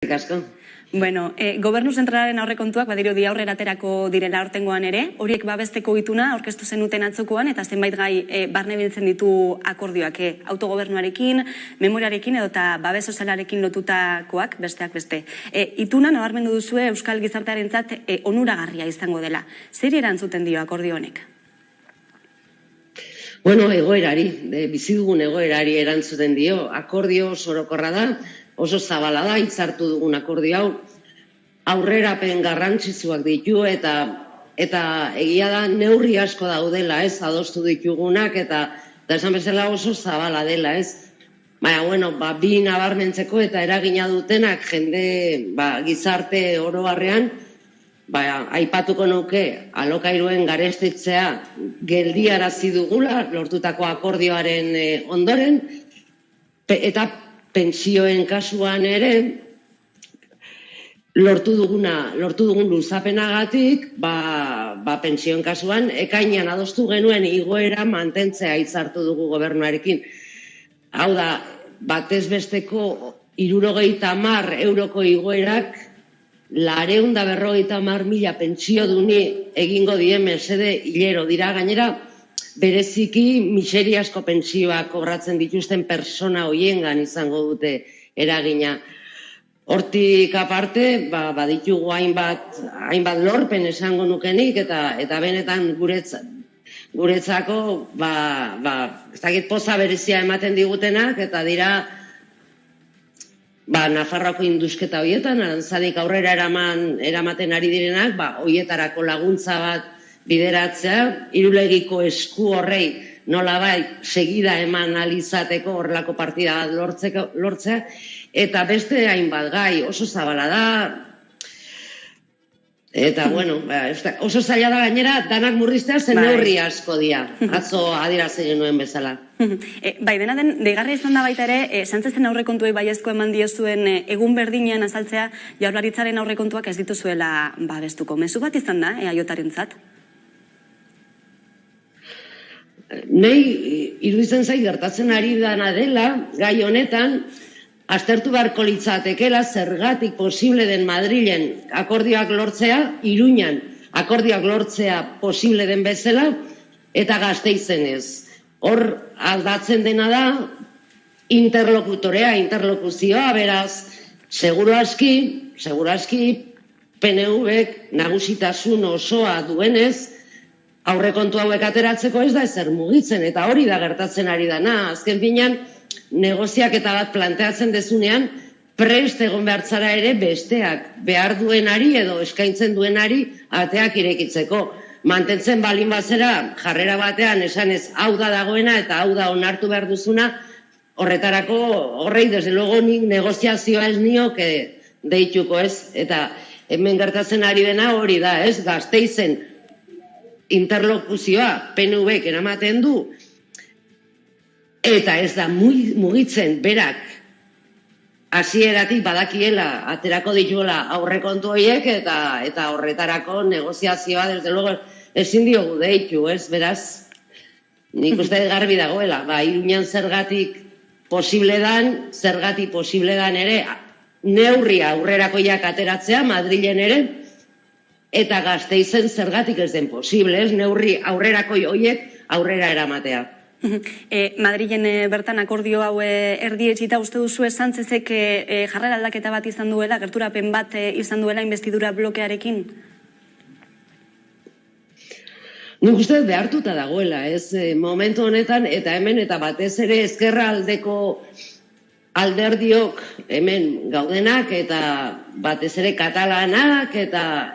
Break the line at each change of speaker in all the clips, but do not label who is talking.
Asko.
Bueno, gobernu zentralaren aurrekontuak badirudi aurrera aterako direla aurtengoan ere, horiek babesteko ituna aurkeztu zenuten atzokoan eta zenbait gai barne biltzen ditu akordioak, autogobernuarekin, memoriarekin edota babes sozialarekin lotutakoak besteak beste. Ituna nabarmendu duzue euskal gizartearentzat onuragarria izango dela. Zer erantzuten dio akordio honek?
Bueno, egoerari, bizi dugun egoerari erantzuten dio. Akordio orokorra da, oso zabala da, hitzartu dugun akordio hau, aurrerapen garrantzitsuak ditu eta egia da neurri asko daudela, ez, adostu ditugunak eta esan bezala oso zabala dela, ez. Baina, bueno, bi nabarmentzeko eta eragina dutenak jende gizarte orobarrean, aipatuko nuke alokairuen garestitzea geldiarazi dugula lortutako akordioaren ondoren, eta pentsioen kasuan ere lortu dugun luzapenagatik, pentsioen kasuan ekainean adostu genuen igoera mantentzea hitzartu dugu gobernuarekin. Hau da, batez besteko 70 euroko igoerak 250.000 pentsioduni egingo die mesede hilero dira. Gainera, bereziki miseriazko pentsioak kobratzen dituzten persona hoiengan izango dute eragina. Hortik aparte, baditugu hainbat lorpen esango nukenik eta benetan guretzako ez dakit poza berezia ematen digutenak eta dira Nafarroako indusketa horietan, arantzadik aurrera eramaten ari direnak, horietarako laguntza bat bideratzea, Irulegiko esku horrei nolabait segida eman alizateko horrelako partida lortzea, eta beste hainbat gai oso zabala da, eta bueno, oso zaila da gainera danak murriztea zen neurri asko dira, atzo adierazi genuen bezala.
Bai, dena den, deigarria izan da baita ere, Sánchezen aurrekontuei baiezko eman diozuen egun berdinean azaltzea Jaurlaritzaren aurrekontuak ez dituzuela babestuko. Mezu bat izan da, eaiotarentzat?
Nei iruditzen zait gertatzen ari dana dela, gai honetan, aztertu beharko litzatekeela zergatik posible den Madrilen akordioak lortzea, Iruñan akordioak lortzea posible den bezala, eta Gasteizen ez. Hor aldatzen dena da interlokuzioa, beraz, seguru aski, PNV-ek nagusitasun osoa duenez, aurrekontu hauek ateratzeko ez da ezer mugitzen, eta hori da gertatzen ari dana. Azken finean, negoziaketa bat planteatzen dezunean, prest egon behartzara ere besteak behar duenari edo eskaintzen duenari ateak irekitzeko. Mantentzen balin bazera, jarrera batean esanez hau da dagoena eta hau da onartu behar duzuna, horretarako horrei desde luego nik negoziazioa ez nioke deituko, ez? Eta hemen gertatzen ari dena hori da, ez? Gasteizen interlokuzioa PNV-ek eramaten du, eta ez da mugitzen berak hasieratik badakiela aterako dituela aurrekontu horiek eta horretarako negoziazioa desde luego ezin diogu deitu, ez? Beraz, nik uste garbi dagoela, Iruñan zergatik posible dan ere neurria aurrerakoiak ateratzea Madrilen ere, eta Gasteizen zergatik ez den posible, ez? Neurri aurrerakoi horiek aurrera eramatea.
Madrilen bertan akordio hau erdietsita uste duzu Sánchezek jarrera aldaketa bat izan duela, gerturapen bat izan duela investidura blokearekin?
Nik uste behartuta dagoela, ez? Momentu honetan eta hemen eta batez ere ezkerra aldeko alderdiok hemen gaudenak eta batez ere katalanak eta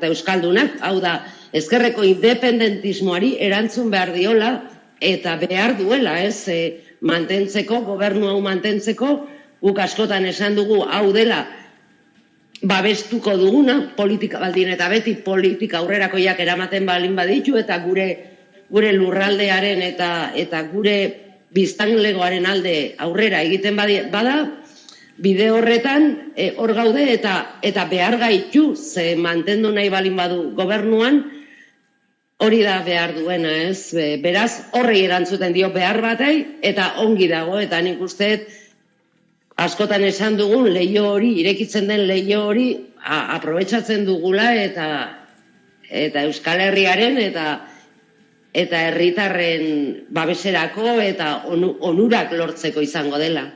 euskaldunak, hau da, ezkerreko independentismoari erantzun behar diola eta behar duela, ez, mantentzeko, gobernu hau mantentzeko, guk askotan esan dugu hau dela babestuko duguna, politika baldin eta beti politika aurrerakoiak eramaten balin baditu eta gure lurraldearen eta gure biztanlegoaren alde aurrera egiten bada, bide horretan hor gaude eta behar gaitu ze mantendu nahi balin badu gobernuan, hori da behar duena, ez? Beraz, horrei erantzuten dio behar batei, eta ongi dago, eta nik uste askotan esan dugun leiho hori, irekitzen den leiho hori, aprobetxatzen dugula eta Euskal Herriaren eta herritarren babeserako eta onurak lortzeko izango dela.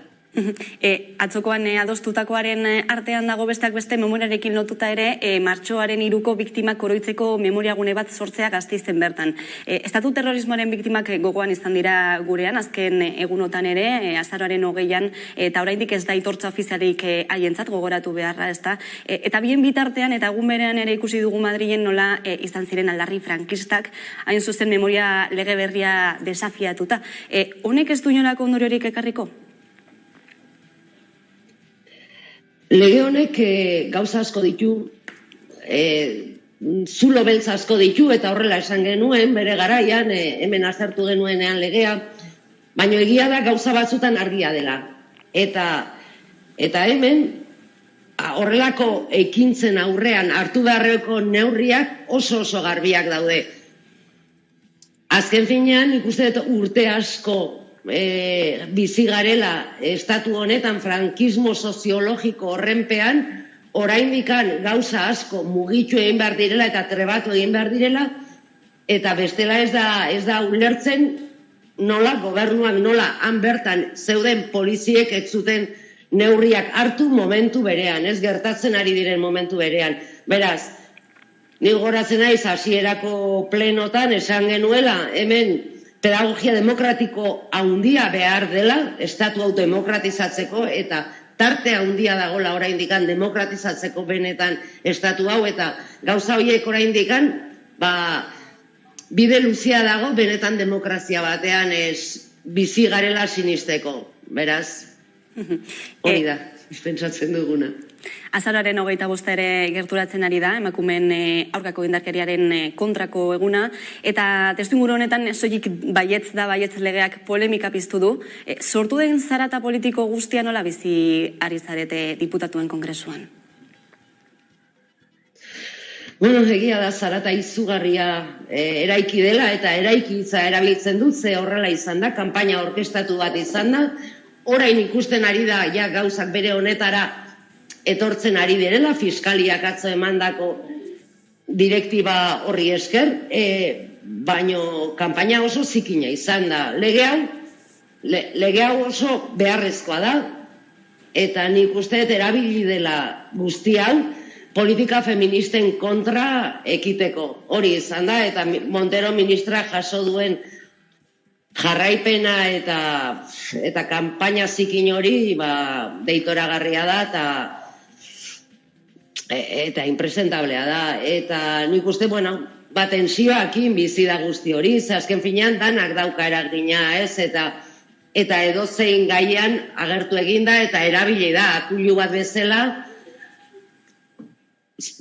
Atzokoan adostutakoaren artean dago besteak beste memoriarekin lotuta ere martxoaren 3ko biktimak oroitzeko memoriagune bat sortzea Gasteizen bertan. Estatu terrorismoaren biktimak gogoan izan dira gurean, azken egunotan ere, azaroaren 20an, eta oraindik ez da aitortza ofizialik haientzat gogoratu beharra, ezta? Eta bien bitartean eta egun berean ere ikusi dugu Madrilen nola izan ziren aldarri frankistak, hain zuzen memoria lege berria desafiatuta. Honek ez du inolako ondoriorik ekarriko?
Lege honek gauza asko ditu, zulo beltz asko ditu, eta horrela esan genuen, bere garaian, hemen azertu genuenean legea, baina egia da gauza batzutan argia dela. Eta hemen, horrelako ekintzen aurrean hartu beharreko neurriak oso garbiak daude. Azken finean, ikuste dut urte asko bizi garela estatu honetan frankismo soziologiko horrenpean, oraindikan gauza asko mugitu egin behar direla eta trebatu egin behar direla, eta bestela ez da ulertzen nola gobernuak nola han bertan zeuden poliziek ez zuten neurriak hartu momentu berean, ez gertatzen ari diren momentu berean. Beraz, ni gogoratzen naiz hasierako plenotan esan genuela hemen pedagogia demokratiko handia behar dela, estatu hau demokratizatzeko, eta tarte handia dagola oraindikan demokratizatzeko benetan estatu hau, eta gauza horiek oraindikan, bide luzea dago benetan demokrazia batean bizi garela sinisteko. Beraz, hori da, pentsatzen duguna.
Azaroaren 25 ere gerturatzen ari da, emakumeen aurkako indarkeriaren kontrako eguna, eta testuinguru honetan soilik baietz legeak polemika piztu du. Sortu den zarata politiko guztia nola bizi ari zarete diputatuen kongresuan?
Bueno, egia da zarata izugarria eraiki dela, eta eraikitza erabiltzen dut, ze horrela izan da, kanpaina orkestatu bat izan da, orain ikusten ari da, ja gauzak bere honetara etortzen ari direla, fiskaliak atzo emandako direktiba horri esker, baino kanpaina oso zikina izan da. Lege hau oso beharrezkoa da, eta nik uste erabili dela guzti hau politika feministen kontra ekiteko. Hori izan da, eta Montero ministra jaso duen jarraipena eta kanpaina zikin hori deitoragarria da, eta impresentablea da, eta nik uste, tensioakin bizi da guzti hori, ze azken finean danak dauka eragina, ez, eta edozein gaian agertu eginda, eta erabili da, akulu bat bezala,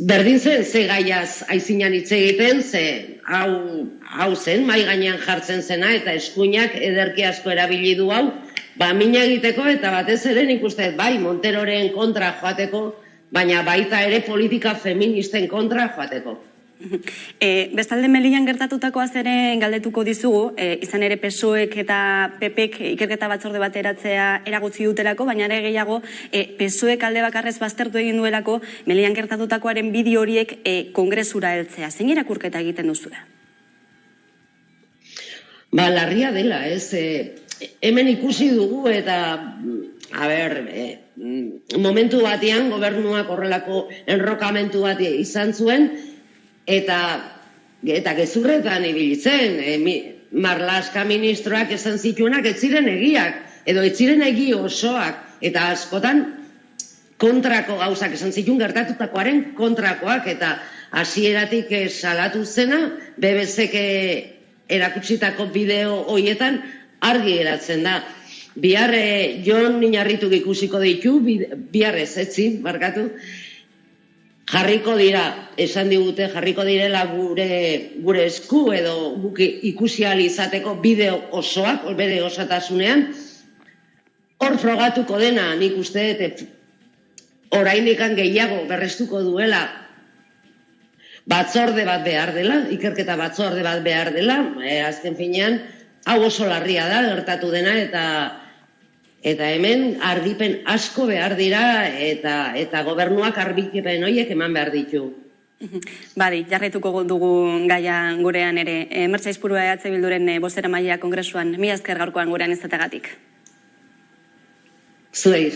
berdin zen, ze gaiaz aizinan hitz egiten, ze hau zen, mai gainean jartzen zena, eta eskuinak ederki asko erabili du hau, mina egiteko, eta batez ere nik uste, Monteroren kontra joateko, baina baita ere politika feministen kontra joateko.
Bestalde Melillan gertatutakoaz ere galdetuko dizugu, izan ere PSOEk eta PPek ikerketa batzorde bat eratzea eragutzi dutelako, baina ere gehiago PSOEk alde bakarrez baztertu egin duelako Melillan gertatutakoaren bideo horiek kongresura heltzea. Zein irakurketa egiten duzula?
Larria dela, ez. Hemen ikusi dugu eta, momentu batean gobernuak horrelako enrokamentu bat izan zuen, eta gezurretan ibilitzen, Marlaska ministroak esan zituenak ez ziren egiak, edo ez ziren egi osoak, eta askotan kontrako gauzak esan zituen gertatutakoaren kontrakoak, eta hasieratik salatu zena, BBC-k erakutsitako bideo horietan argi geratzen da. Bihar Jon Iñarrituk ikusiko ditu, bihar barkatu, jarriko dira, esan digute, jarriko direla gure esku edo guk ikusi ahal izateko bideo osoak, bere osatasunean, hor frogatuko dena, nik uste, oraindik gehiago berrestuko duela batzorde bat behar dela, ikerketa batzorde bat behar dela, azken finean, hau oso larria da, gertatu dena, Eta hemen argipen asko behar dira eta gobernuak argipen horiek eman behar ditu.
Badi, jarraituko dugu gaia gurean ere. Mertxe Aizpurua EH Bilduren bozeramailea kongresuan, mila esker gaurkoan gurean izateagatik.
Zuei.